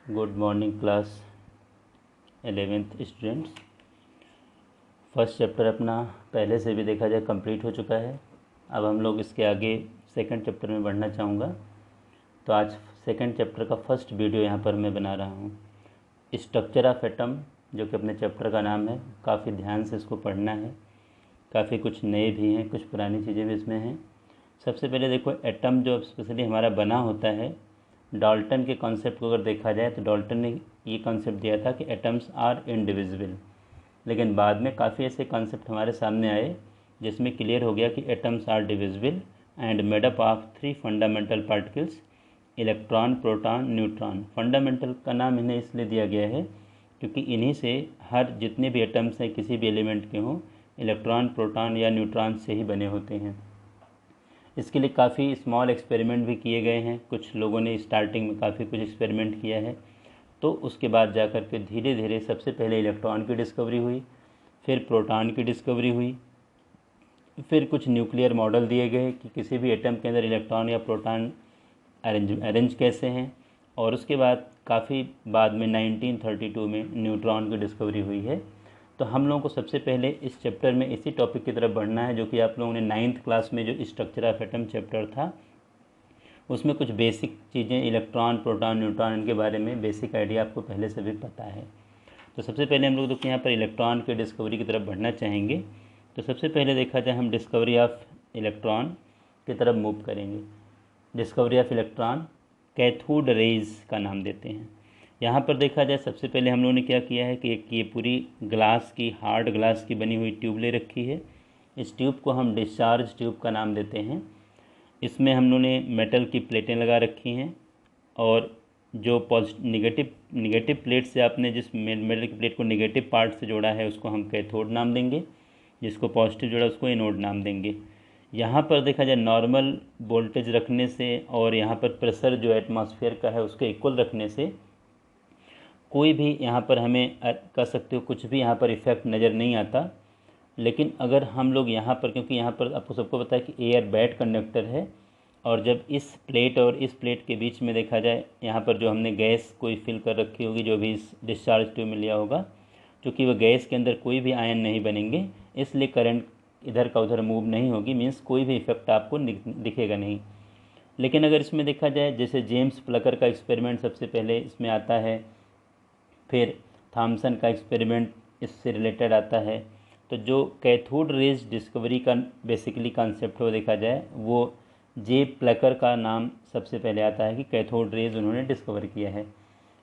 Good morning class 11th students. First chapter अपना पहले से भी देखा जाए कंप्लीट हो चुका है। अब हम लोग इसके आगे सेकंड चैप्टर में बढ़ना चाहूँगा। तो आज सेकंड चैप्टर का फर्स्ट वीडियो यहाँ पर मैं बना रहा हूँ। स्ट्रक्चर ऑफ एटम, जो कि अपने चैप्टर का नाम है। काफ़ी ध्यान से इसको पढ़ना है। काफ़ी कुछ नए भी हैं, कुछ पुरानी चीज़ें भी इसमें हैं। सबसे पहले देखो, एटम जो स्पेशली हमारा बना होता है, डाल्टन के कॉन्सेप्ट को अगर देखा जाए तो डाल्टन ने ये कॉन्सेप्ट दिया था कि एटम्स आर इनडिविजिबल। लेकिन बाद में काफ़ी ऐसे कॉन्सेप्ट हमारे सामने आए जिसमें क्लियर हो गया कि atoms are divisible and made up of 3 fundamental particles, electron, proton, neutron. Fundamental का नाम इन्हें इसलिए दिया गया है क्योंकि इन्हीं से हर जितने भी एटम्स हैं किसी भी एलिमेंट के हों, इलेक्ट्रॉन, प्रोटॉन या न्यूट्रॉन से ही बने होते हैं। इसके लिए काफ़ी स्मॉल एक्सपेरिमेंट भी किए गए हैं। कुछ लोगों ने स्टार्टिंग में काफ़ी कुछ एक्सपेरिमेंट किया है। तो उसके बाद जा कर के धीरे धीरे सबसे पहले इलेक्ट्रॉन की डिस्कवरी हुई, फिर प्रोटॉन की डिस्कवरी हुई, फिर कुछ न्यूक्लियर मॉडल दिए गए कि किसी भी एटम के अंदर इलेक्ट्रॉन या प्रोटॉन अरेंज कैसे हैं। और उसके बाद काफ़ी बाद में 1932 में न्यूट्रॉन की डिस्कवरी हुई है। तो हम लोगों को सबसे पहले इस चैप्टर में इसी टॉपिक की तरफ बढ़ना है, जो कि आप लोगों ने 9th क्लास में जो स्ट्रक्चर ऑफ एटम चैप्टर था उसमें कुछ बेसिक चीज़ें, इलेक्ट्रॉन, प्रोटॉन, न्यूट्रॉन, इनके बारे में बेसिक आइडिया आपको पहले से भी पता है। तो सबसे पहले हम लोग देखिए यहाँ पर इलेक्ट्रॉन की डिस्कवरी की तरफ बढ़ना चाहेंगे। तो सबसे पहले देखा जाए हम डिस्कवरी ऑफ इलेक्ट्रॉन की तरफ मूव करेंगे। Discovery of electron cathode rays का नाम देते हैं। यहाँ पर देखा जाए सबसे पहले हम लोगों ने क्या किया है कि एक ये पूरी ग्लास की, हार्ड ग्लास की बनी हुई ट्यूब ले रखी है। इस ट्यूब को हम डिस्चार्ज ट्यूब का नाम देते हैं। इसमें हम लोगों ने मेटल की प्लेटें लगा रखी हैं और जो निगेटिव प्लेट से आपने जिस मेटल की प्लेट को निगेटिव पार्ट से जोड़ा है उसको हम कैथोड नाम देंगे, जिसको पॉजिटिव जोड़ा उसको एनोड नाम देंगे। यहाँ पर देखा जाए नॉर्मल वोल्टेज रखने से और यहाँ पर प्रेशर जो एटमॉस्फेयर का है उसको इक्वल रखने से कोई भी यहाँ पर हमें कह सकते हो कुछ भी यहाँ पर इफ़ेक्ट नज़र नहीं आता। लेकिन अगर हम लोग यहाँ पर, क्योंकि यहाँ पर आपको सबको पता है कि एयर बैड कंडक्टर है, और जब इस प्लेट और इस प्लेट के बीच में देखा जाए यहाँ पर जो हमने गैस कोई फिल कर रखी होगी, जो भी इस डिस्चार्ज ट्यूब में लिया होगा, क्योंकि वह गैस के अंदर कोई भी आयन नहीं बनेंगे, इसलिए करंट इधर का उधर मूव नहीं होगी, मीन्स कोई भी इफेक्ट आपको दिखेगा नहीं। लेकिन अगर इसमें देखा जाए जैसे जेम्स प्लकर का एक्सपेरिमेंट सबसे पहले इसमें आता है, फिर थॉमसन का एक्सपेरिमेंट इससे रिलेटेड आता है। तो जो कैथोड रेज डिस्कवरी का बेसिकली कॉन्सेप्ट हो देखा जाए, वो जे प्लकर का नाम सबसे पहले आता है कि कैथोड रेज उन्होंने डिस्कवर किया है।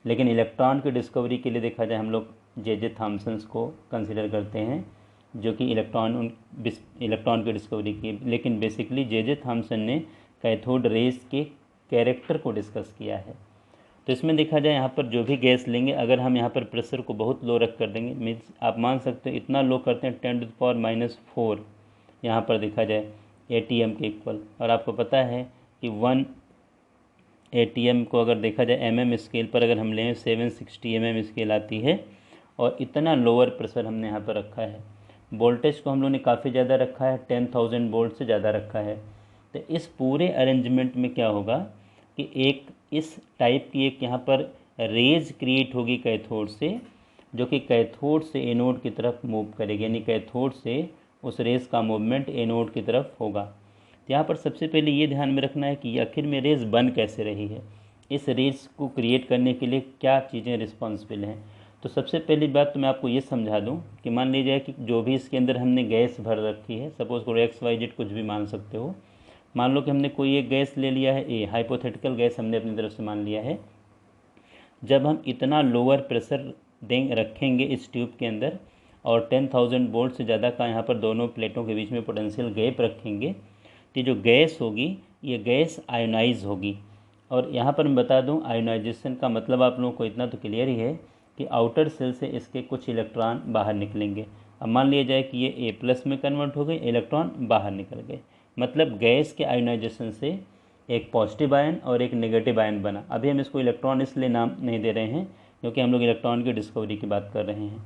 लेकिन इलेक्ट्रॉन की डिस्कवरी के लिए देखा जाए हम लोग जे थॉमसन को कंसिडर करते हैं, जो कि इलेक्ट्रॉन की डिस्कवरी की। लेकिन बेसिकली जे थॉमसन ने कैथोड रेज के कैरेक्टर को डिस्कस किया है। तो इसमें देखा जाए यहाँ पर जो भी गैस लेंगे, अगर हम यहाँ पर प्रेशर को बहुत लो रख कर देंगे, मीन्स आप मान सकते हो इतना लो करते हैं 10⁻⁴ यहाँ पर देखा जाए ATM के इक्वल। और आपको पता है कि 1 ATM को अगर देखा जाए MM स्केल पर अगर हम लें 760 mm स्केल आती है, और इतना लोअर प्रेशर हमने यहाँ पर रखा है। वोल्टेज को हम लोगों ने काफ़ी ज़्यादा रखा है, 10,000 वोल्ट से ज़्यादा रखा है। तो इस पूरे अरेंजमेंट में क्या होगा कि एक इस टाइप की एक यहाँ पर रेज क्रिएट होगी कैथोड से, जो कि कैथोड से एनोड की तरफ मूव करेगी, यानी कैथोड से उस रेज का मूवमेंट एनोड की तरफ होगा। तो यहाँ पर सबसे पहले ये ध्यान में रखना है कि आखिर में रेज बन कैसे रही है, इस रेज को क्रिएट करने के लिए क्या चीज़ें रिस्पॉन्सिबल हैं। तो सबसे पहली बात तो मैं आपको ये समझा दूं कि मान लीजिए कि जो भी इसके अंदर हमने गैस भर रखी है, सपोज़ करो XYZ कुछ भी मान सकते हो। मान लो कि हमने कोई एक गैस ले लिया है, ए हाइपोथेटिकल गैस हमने अपनी तरफ से मान लिया है। जब हम इतना लोअर प्रेशर रखेंगे इस ट्यूब के अंदर और 10,000 वोल्ट से ज़्यादा का यहाँ पर दोनों प्लेटों के बीच में पोटेंशियल गैप रखेंगे, तो जो गैस होगी ये गैस आयोनाइज होगी। और यहाँ पर मैं बता दूँ, आयोनाइजेशन का मतलब आप लोगों को इतना तो क्लियर ही है कि आउटर सेल से इसके कुछ इलेक्ट्रॉन बाहर निकलेंगे। अब मान लिया जाए कि ये A+ में कन्वर्ट हो गए, इलेक्ट्रॉन बाहर निकल गए, मतलब गैस के आयोनाइजेशन से एक पॉजिटिव आयन और एक नेगेटिव आयन बना। अभी हम इसको इलेक्ट्रॉन इसलिए नाम नहीं दे रहे हैं क्योंकि हम लोग इलेक्ट्रॉन की डिस्कवरी की बात कर रहे हैं।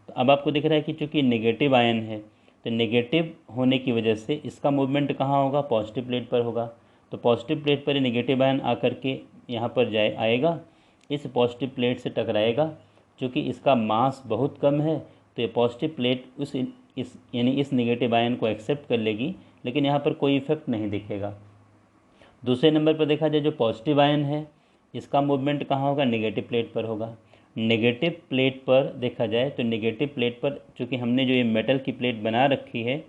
तो अब आपको दिख रहा है कि चूँकि नेगेटिव आयन है, तो नेगेटिव होने की वजह से इसका मूवमेंट कहाँ होगा, पॉजिटिव प्लेट पर होगा। तो पॉजिटिव प्लेट पर ही नेगेटिव आयन आकर के यहाँ पर आएगा इस पॉजिटिव प्लेट से टकराएगा। चूँकि इसका मास बहुत कम है तो ये पॉजिटिव प्लेट इस नेगेटिव आयन को एक्सेप्ट कर लेगी, लेकिन यहाँ पर कोई इफेक्ट नहीं दिखेगा। दूसरे नंबर पर देखा जाए जो पॉजिटिव आयन है इसका मूवमेंट कहाँ होगा, नेगेटिव प्लेट पर होगा। नेगेटिव प्लेट पर देखा जाए तो नेगेटिव प्लेट पर चूँकि हमने जो ये मेटल की प्लेट बना रखी है,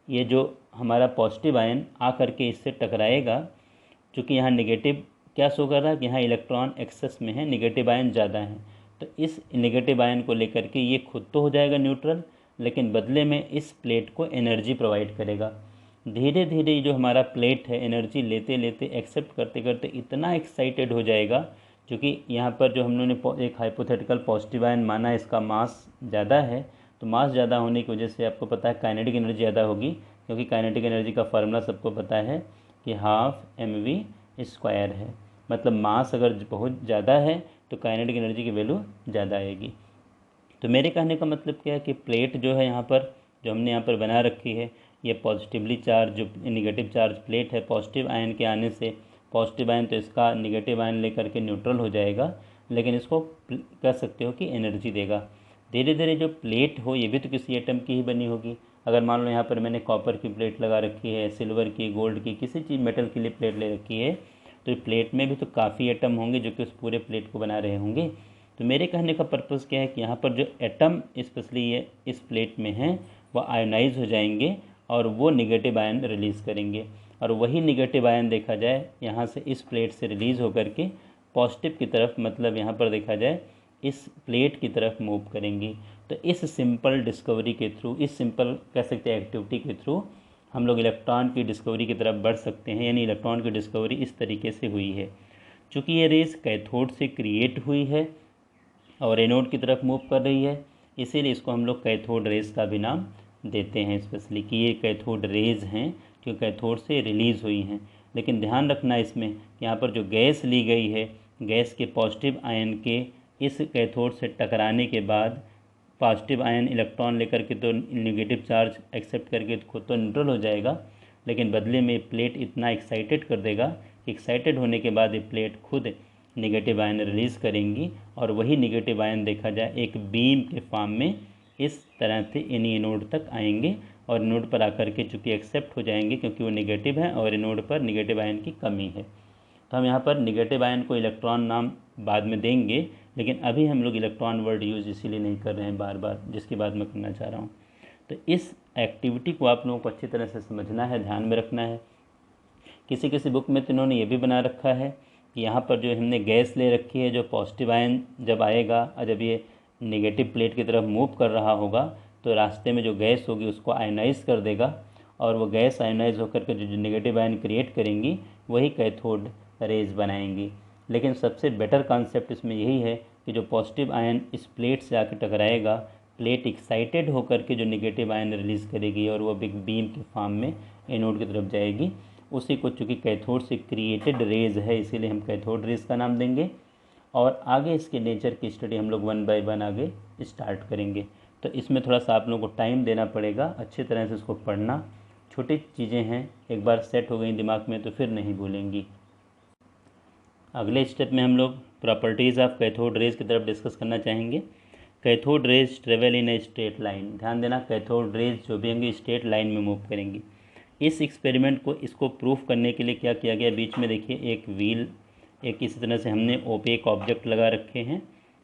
ये जो हमारा पॉजिटिव आयन आ करके इससे टकराएगा। चूँकि यहाँ नेगेटिव क्या शो कर रहा है कि यहाँ इलेक्ट्रॉन एक्सेस में है, नेगेटिव आयन ज़्यादा है, तो इस नेगेटिव आयन को लेकर के ये खुद तो हो जाएगा न्यूट्रल, लेकिन बदले में इस प्लेट को एनर्जी प्रोवाइड करेगा। धीरे धीरे जो हमारा प्लेट है एनर्जी लेते लेते एक्सेप्ट करते करते इतना एक्साइटेड हो जाएगा, क्योंकि यहाँ पर जो हम लोगों ने एक हाइपोथेटिकल पॉजिटिव आयन माना इसका मास ज़्यादा है, तो मास ज़्यादा होने की वजह से आपको पता है काइनेटिक एनर्जी ज़्यादा होगी, क्योंकि काइनेटिक एनर्जी का फार्मूला सबको पता है कि ½ mv² है। मतलब मास अगर बहुत ज़्यादा है तो काइनेटिक एनर्जी की वैल्यू ज़्यादा आएगी। तो मेरे कहने का मतलब क्या है कि प्लेट जो है यहाँ पर जो हमने यहाँ पर बना रखी है, ये पॉजिटिवली चार्ज जो निगेटिव चार्ज प्लेट है, पॉजिटिव आयन के आने से पॉजिटिव आयन तो इसका निगेटिव आयन लेकर के न्यूट्रल हो जाएगा, लेकिन इसको कह सकते हो कि एनर्जी देगा। धीरे धीरे जो प्लेट हो ये भी तो किसी एटम की ही बनी होगी। अगर मान लो यहाँ पर मैंने कॉपर की प्लेट लगा रखी है, सिल्वर की, गोल्ड की, किसी चीज़ मेटल के लिए प्लेट ले रखी है, तो प्लेट में भी तो काफ़ी एटम होंगे जो कि उस पूरे प्लेट को बना रहे होंगे। तो मेरे कहने का पर्पज़ क्या है कि यहाँ पर जो एटम स्पेशली ये इस प्लेट में हैं वो आयोनाइज हो जाएंगे और वो निगेटिव आयन रिलीज़ करेंगे, और वही निगेटिव आयन देखा जाए यहाँ से इस प्लेट से रिलीज़ होकर के पॉजिटिव की तरफ, मतलब यहाँ पर देखा जाए इस प्लेट की तरफ मूव करेंगी। तो इस सिंपल डिस्कवरी के थ्रू, इस सिंपल कह सकते हैं एक्टिविटी के थ्रू हम लोग इलेक्ट्रॉन की डिस्कवरी की तरफ बढ़ सकते हैं। यानी इलेक्ट्रॉन की डिस्कवरी इस तरीके से हुई है। चूँकि ये रेस कैथोड से क्रिएट हुई है और एनोड की तरफ मूव कर रही है, इसीलिए इसको हम लोग कैथोड रेस का भी नाम देते हैं स्पेशली, कि ये कैथोड रेज हैं जो कैथोड से रिलीज़ हुई हैं। लेकिन ध्यान रखना इसमें यहाँ पर जो गैस ली गई है, गैस के पॉजिटिव आयन के इस कैथोड से टकराने के बाद पॉजिटिव आयन इलेक्ट्रॉन लेकर के तो नेगेटिव चार्ज एक्सेप्ट करके खुद तो न्यूट्रल हो जाएगा, लेकिन बदले में प्लेट इतना एक्साइटेड कर देगा कि एक्साइटेड होने के बाद ये प्लेट खुद नेगेटिव आयन रिलीज़ करेंगी, और वही नेगेटिव आयन देखा जाए एक बीम के फॉर्म में इस तरह से इन्हीं एनोड तक आएंगे, और एनोड पर आकर के चूँकि एक्सेप्ट हो जाएंगे क्योंकि वो नेगेटिव है और एनोड पर नेगेटिव आयन की कमी है। तो हम यहाँ पर नेगेटिव आयन को इलेक्ट्रॉन नाम बाद में देंगे, लेकिन अभी हम लोग इलेक्ट्रॉन वर्ड यूज़ इसीलिए नहीं कर रहे हैं बार बार, जिसकी बात मैं करना चाह रहा हूँ। तो इस एक्टिविटी को आप लोगों को अच्छी तरह से समझना है, ध्यान में रखना है। किसी किसी बुक में तो इन्होंने ये भी बना रखा है कि यहाँ पर जो हमने गैस ले रखी है, जो पॉजिटिव आयन जब आएगा और जब ये नेगेटिव प्लेट की तरफ मूव कर रहा होगा तो रास्ते में जो गैस होगी उसको आयनाइज कर देगा, और वो गैस आयनाइज होकर के जो नेगेटिव आयन क्रिएट करेंगी वही कैथोड रेज बनाएंगी। लेकिन सबसे बेटर कॉन्सेप्ट इसमें यही है कि जो पॉजिटिव आयन इस प्लेट से आकर टकराएगा, प्लेट एक्साइटेड होकर के जो नेगेटिव आयन रिलीज़ करेगी और वो बिग बीम के फॉर्म में एनोड की तरफ जाएगी, उसी को चूँकि कैथोड से क्रिएटेड रेज है इसीलिए हम कैथोड रेज का नाम देंगे। और आगे इसके नेचर की स्टडी हम लोग 1 बाय 1 आगे स्टार्ट करेंगे। तो इसमें थोड़ा सा आप लोगों को टाइम देना पड़ेगा, अच्छी तरह से इसको पढ़ना। छोटी चीज़ें हैं, एक बार सेट हो गई दिमाग में तो फिर नहीं भूलेंगी। अगले स्टेप में हम लोग प्रॉपर्टीज़ ऑफ कैथोड रेज की तरफ डिस्कस करना चाहेंगे। Cathode rays travel in a straight line. ध्यान देना, कैथोड रेज जो भी होंगी स्ट्रेट लाइन में मूव करेंगी। इस एक्सपेरिमेंट को, इसको प्रूफ करने के लिए क्या किया गया, बीच में देखिए एक व्हील, एक इसी तरह से हमने ओपेक ऑब्जेक्ट लगा रखे हैं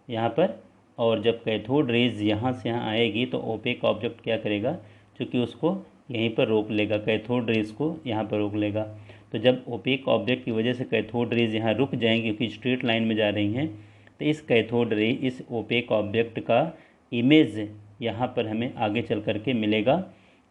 यहाँ पर, और जब कैथोड रेज यहाँ से यहाँ आएगी तो ओपेक ऑब्जेक्ट क्या करेगा, क्योंकि उसको यहीं पर रोक लेगा, कैथोड रेज को यहाँ पर रोक लेगा। तो जब ओपेक ऑब्जेक्ट की वजह से कैथोड रेज यहाँ रुक जाएंगी क्योंकि स्ट्रेट लाइन में जा रही हैं, तो इस कैथोड रे, इस ओपेक ऑब्जेक्ट का इमेज यहाँ पर हमें आगे चल कर के मिलेगा।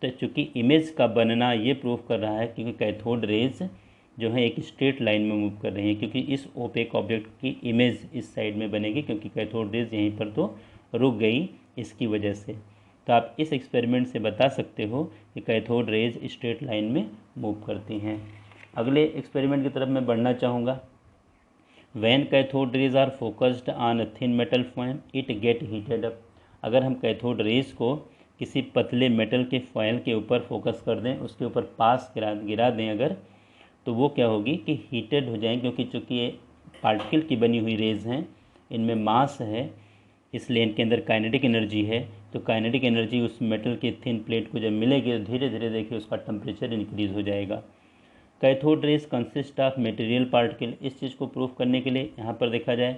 तो चूँकि इमेज का बनना ये प्रूफ कर रहा है क्योंकि कैथोड रेज जो है एक स्ट्रेट लाइन में मूव कर रही है, क्योंकि इस ओपेक ऑब्जेक्ट की इमेज इस साइड में बनेगी क्योंकि कैथोड रेज यहीं पर तो रुक गई इसकी वजह से। तो आप इस एक्सपेरिमेंट से बता सकते हो कि कैथोड रेज स्ट्रेट लाइन में मूव करती हैं। अगले एक्सपेरिमेंट की तरफ मैं बढ़ना चाहूँगा। When cathode rays are focused on thin metal foil it get heated up. अगर हम कैथोड रेज को किसी पतले मेटल के फॉयल के ऊपर फोकस कर दें, उसके ऊपर पास गिरा दें अगर, तो वो क्या होगी कि हीटेड हो जाएंगे, क्योंकि चूँकि ये पार्टिकल की बनी हुई रेज हैं इनमें मास है, इसलिए इनके अंदर काइनेटिक एनर्जी है। तो काइनेटिक एनर्जी उस मेटल की थिन प्लेट को जब मिलेगी तो धीरे धीरे देखिए उसका टेम्परेचर इंक्रीज़ हो जाएगा। Cathode rays consist of material particle. इस चीज़ को प्रूफ करने के लिए यहाँ पर देखा जाए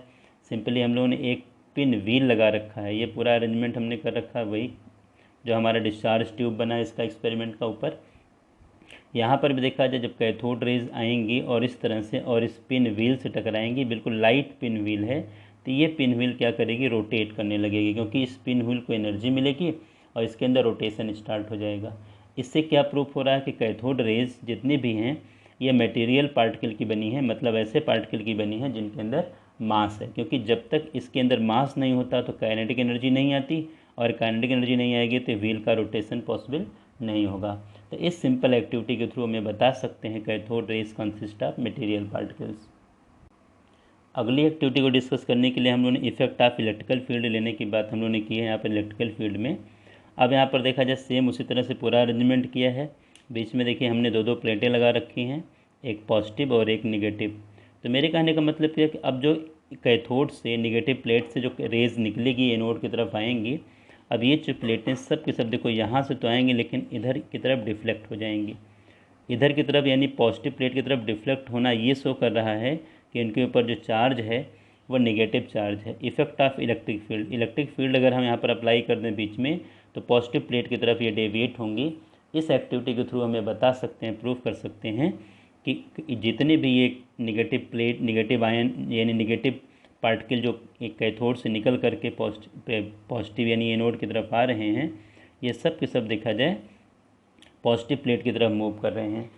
सिंपली हम लोगों ने एक पिन व्हील लगा रखा है। ये पूरा अरेंजमेंट हमने कर रखा है वही जो हमारा डिस्चार्ज ट्यूब बना है इसका एक्सपेरिमेंट का ऊपर। यहाँ पर भी देखा जाए जब कैथोड रेज आएंगी और इस तरह से और इस पिन व्हील से टकराएंगी, बिल्कुल लाइट पिन व्हील है, तो ये पिन व्हील क्या करेगी, रोटेट करने लगेगी, क्योंकि इस पिन व्हील को एनर्जी मिलेगी और इसके अंदर रोटेशन स्टार्ट हो जाएगा। इससे क्या प्रूफ हो रहा है कि कैथोड रेज जितनी भी हैं ये मटेरियल पार्टिकल की बनी है, मतलब ऐसे पार्टिकल की बनी है जिनके अंदर मास है, क्योंकि जब तक इसके अंदर मास नहीं होता तो काइनेटिक एनर्जी नहीं आती, और काइनेटिक एनर्जी नहीं आएगी तो व्हील का रोटेशन पॉसिबल नहीं होगा। तो इस सिंपल एक्टिविटी के थ्रू हमें बता सकते हैं cathode rays consist of material particles. अगली एक्टिविटी को डिस्कस करने के लिए हम लोगों ने इफेक्ट ऑफ इलेक्ट्रिकल फील्ड लेने की बात हम लोगों ने की है यहाँ पर इलेक्ट्रिकल फील्ड में। अब यहाँ पर देखा जाए सेम उसी तरह से पूरा अरेंजमेंट किया है। बीच में देखिए हमने दो प्लेटें लगा रखी हैं, एक पॉजिटिव और एक निगेटिव। तो मेरे कहने का मतलब क्या है कि अब जो कैथोड से निगेटिव प्लेट से जो रेज निकलेगी एनोड की तरफ आएंगी, अब ये जो प्लेटें सब के सब देखो यहाँ से तो आएंगी लेकिन इधर की तरफ डिफ्लेक्ट हो जाएंगी, इधर की तरफ, यानी पॉजिटिव प्लेट की तरफ डिफ्लेक्ट होना ये शो कर रहा है कि इनके ऊपर जो चार्ज है वो नेगेटिव चार्ज है। Effect of electric field, electric field अगर हम यहाँ पर अप्लाई कर दें बीच में तो पॉजिटिव प्लेट की तरफ ये डेविएट होंगी। इस एक्टिविटी के थ्रू हमें बता सकते हैं, प्रूफ कर सकते हैं कि जितने भी ये नेगेटिव प्लेट, नेगेटिव आयन यानी नेगेटिव पार्टिकल जो एक कैथोड से निकल करके पॉजिटिव यानी एनोड की तरफ आ रहे हैं, ये सब के सब देखा जाए पॉजिटिव प्लेट की तरफ मूव कर रहे हैं।